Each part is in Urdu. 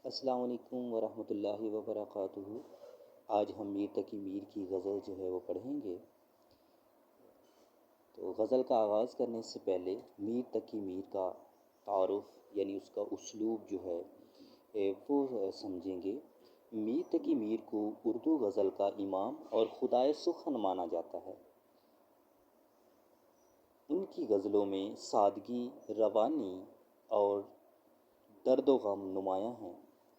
السلام علیکم ورحمۃ اللہ وبرکاتہ۔ آج ہم میر تقی میر کی غزل جو ہے وہ پڑھیں گے۔ تو غزل کا آغاز کرنے سے پہلے میر تقی میر کا تعارف یعنی اس کا اسلوب جو ہے وہ سمجھیں گے۔ میر تقی میر کو اردو غزل کا امام اور خدائے سخن مانا جاتا ہے۔ ان کی غزلوں میں سادگی، روانی اور درد و غم نمایاں ہیں۔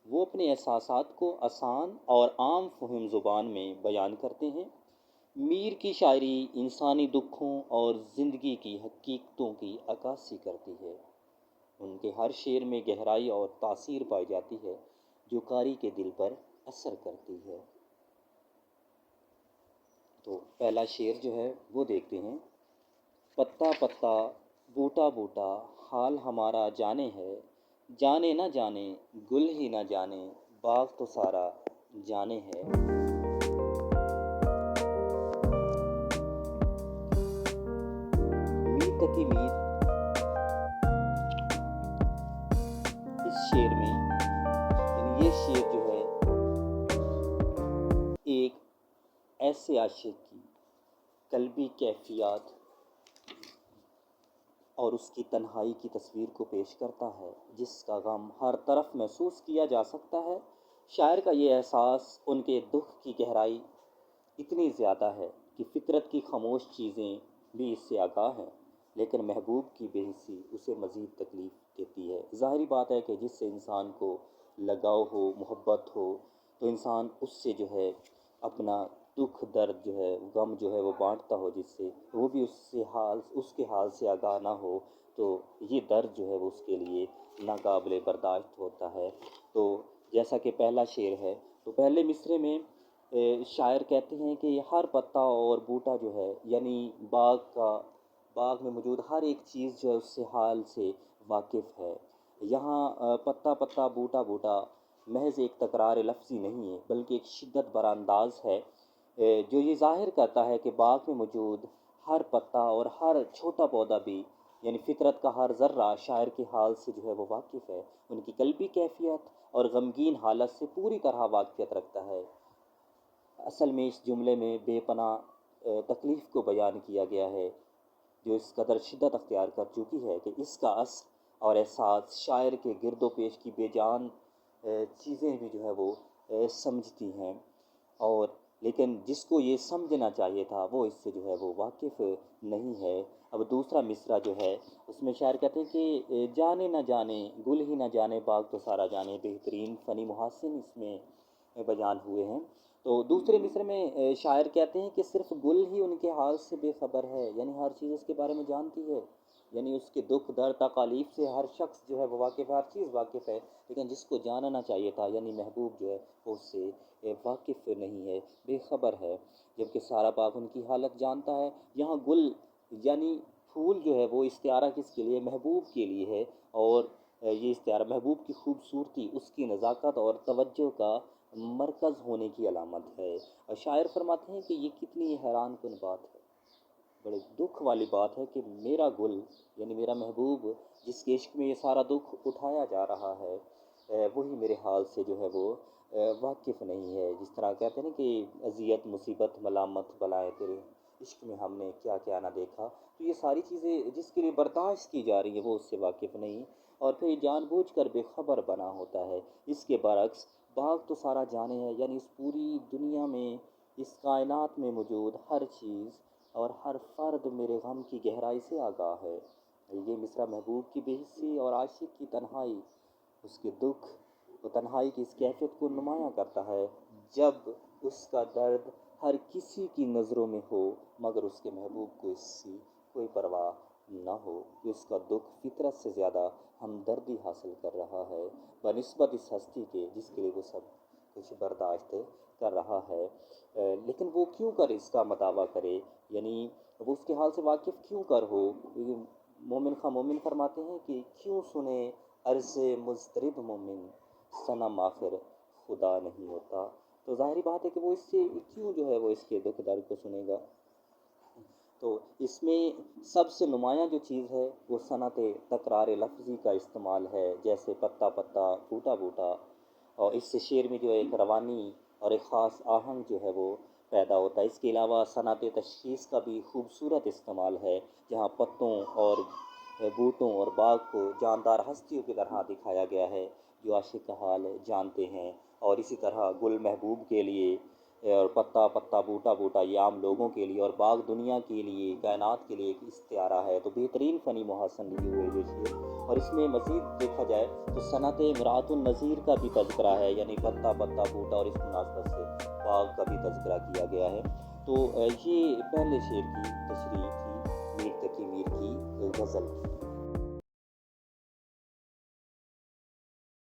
وہ اپنے احساسات کو آسان اور عام فہم زبان میں بیان کرتے ہیں۔ میر کی شاعری انسانی دکھوں اور زندگی کی حقیقتوں کی عکاسی کرتی ہے۔ ان کے ہر شعر میں گہرائی اور تاثیر پائی جاتی ہے جو قاری کے دل پر اثر کرتی ہے۔ تو پہلا شعر جو ہے وہ دیکھتے ہیں۔ پتا پتا بوٹا بوٹا حال ہمارا جانے ہے، جانے نہ جانے گل ہی نہ جانے باغ تو سارا جانے ہے۔ میر تقی میر اس شعر میں یعنی یہ شعر جو ہے ایک ایسے عاشق کی قلبی کیفیات اور اس کی تنہائی کی تصویر کو پیش کرتا ہے، جس کا غم ہر طرف محسوس کیا جا سکتا ہے۔ شاعر کا یہ احساس ان کے دکھ کی گہرائی اتنی زیادہ ہے کہ فطرت کی خاموش چیزیں بھی اس سے آگاہ ہیں، لیکن محبوب کی بے حسی اسے مزید تکلیف دیتی ہے۔ ظاہری بات ہے کہ جس سے انسان کو لگاؤ ہو، محبت ہو، تو انسان اس سے جو ہے اپنا دکھ درد جو ہے غم جو ہے وہ بانٹتا ہو، جس سے وہ بھی اس کے حال سے آگاہ نہ ہو، تو یہ درد جو ہے وہ اس کے لیے ناقابل برداشت ہوتا ہے۔ تو جیسا کہ پہلا شعر ہے، تو پہلے مصرعے میں شاعر کہتے ہیں کہ ہر پتا اور بوٹا جو ہے یعنی باغ میں موجود ہر ایک چیز جو ہے اس سے حال سے واقف ہے۔ یہاں پتا پتا بوٹا بوٹا محض ایک تکرار لفظی نہیں ہے، بلکہ ایک شدت برا انداز ہے جو یہ ظاہر کرتا ہے کہ باغ میں موجود ہر پتا اور ہر چھوٹا پودا بھی یعنی فطرت کا ہر ذرہ شاعر کے حال سے جو ہے وہ واقف ہے، ان کی قلبی کیفیت اور غمگین حالت سے پوری طرح واقفیت رکھتا ہے۔ اصل میں اس جملے میں بے پناہ تکلیف کو بیان کیا گیا ہے، جو اس قدر شدت اختیار کر چکی ہے کہ اس کا اثر اور احساس شاعر کے گرد و پیش کی بے جان چیزیں بھی جو ہے وہ سمجھتی ہیں، اور لیکن جس کو یہ سمجھنا چاہیے تھا وہ اس سے جو ہے وہ واقف نہیں ہے۔ اب دوسرا مصرعہ جو ہے اس میں شاعر کہتے ہیں کہ جانے نہ جانے گل ہی نہ جانے باغ تو سارا جانے، بہترین فنی محاسن اس میں بیان ہوئے ہیں۔ تو دوسرے مصرعے میں شاعر کہتے ہیں کہ صرف گل ہی ان کے حال سے بے خبر ہے، یعنی ہر چیز اس کے بارے میں جانتی ہے، یعنی اس کے دکھ درد تکالیف سے ہر شخص جو ہے وہ واقف ہے، ہر چیز واقف ہے، لیکن جس کو جاننا چاہیے تھا یعنی محبوب جو ہے وہ اس سے واقف نہیں ہے، بے خبر ہے، جبکہ سارا باغ ان کی حالت جانتا ہے۔ یہاں گل یعنی پھول جو ہے وہ استعارہ کس کے لیے؟ محبوب کے لیے ہے، اور یہ استعارہ محبوب کی خوبصورتی، اس کی نزاکت اور توجہ کا مرکز ہونے کی علامت ہے۔ اور شاعر فرماتے ہیں کہ یہ کتنی حیران کن بات ہے، بڑے دکھ والی بات ہے کہ میرا گل یعنی میرا محبوب جس کے عشق میں یہ سارا دکھ اٹھایا جا رہا ہے وہی میرے حال سے جو ہے وہ واقف نہیں ہے۔ جس طرح کہتے ہیں نا کہ اذیت مصیبت ملامت بلائیں تیرے عشق میں ہم نے کیا کیا نہ دیکھا، تو یہ ساری چیزیں جس کے لیے برداشت کی جا رہی ہیں وہ اس سے واقف نہیں، اور پھر جان بوجھ کر بے خبر بنا ہوتا ہے۔ اس کے برعکس باغ تو سارا جانے ہے، یعنی اس پوری دنیا میں اس کائنات میں موجود ہر چیز اور ہر فرد میرے غم کی گہرائی سے آگاہ ہے۔ یہ مصرعہ محبوب کی بے حسی اور عاشق کی تنہائی، اس کے دکھ و تنہائی کی اس کیفیت کو نمایاں کرتا ہے، جب اس کا درد ہر کسی کی نظروں میں ہو مگر اس کے محبوب کو اس کی کوئی پرواہ نہ ہو، کہ اس کا دکھ فطرت سے زیادہ ہمدردی حاصل کر رہا ہے بنسبت اس ہستی کے جس کے لیے وہ سب کچھ برداشت کر رہا ہے۔ لیکن وہ کیوں کر اس کا مداوع کرے، یعنی وہ اس کے حال سے واقف کیوں کر ہو؟ مومن خواہ مومن فرماتے ہیں کہ کیوں سنے عرض مضطرب مومن، صنم آخر خدا نہیں ہوتا۔ تو ظاہری بات ہے کہ وہ اس سے کیوں جو ہے وہ اس کے دکھ درد کو سنے گا۔ تو اس میں سب سے نمایاں جو چیز ہے وہ صنعت تکرار لفظی کا استعمال ہے، جیسے پتا پتا بوٹا بوٹا، اور اس سے شعر میں جو ایک روانی اور ایک خاص آہنگ جو ہے وہ پیدا ہوتا ہے۔ اس کے علاوہ صنعت تشخیص کا بھی خوبصورت استعمال ہے، جہاں پتوں اور بوٹوں اور باغ کو جاندار ہستیوں کی طرح دکھایا گیا ہے جو عاشق کا حال جانتے ہیں، اور اسی طرح گل محبوب کے لیے اور پتا پتا بوٹا بوٹا یہ عام لوگوں کے لیے اور باغ دنیا کے لیے، کائنات کے لیے ایک استعارہ ہے۔ تو بہترین فنی محاسن لیے ہوئے یہ شعر، اور اس میں مزید دیکھا جائے تو صنعت امراۃ النظیر کا بھی تذکرہ ہے، یعنی پتا پتا بوٹا، اور اس مناسبت سے باغ کا بھی تذکرہ کیا گیا ہے۔ تو یہ پہلے شعر کی تشریح تھی میر تقی میر کی غزل کی۔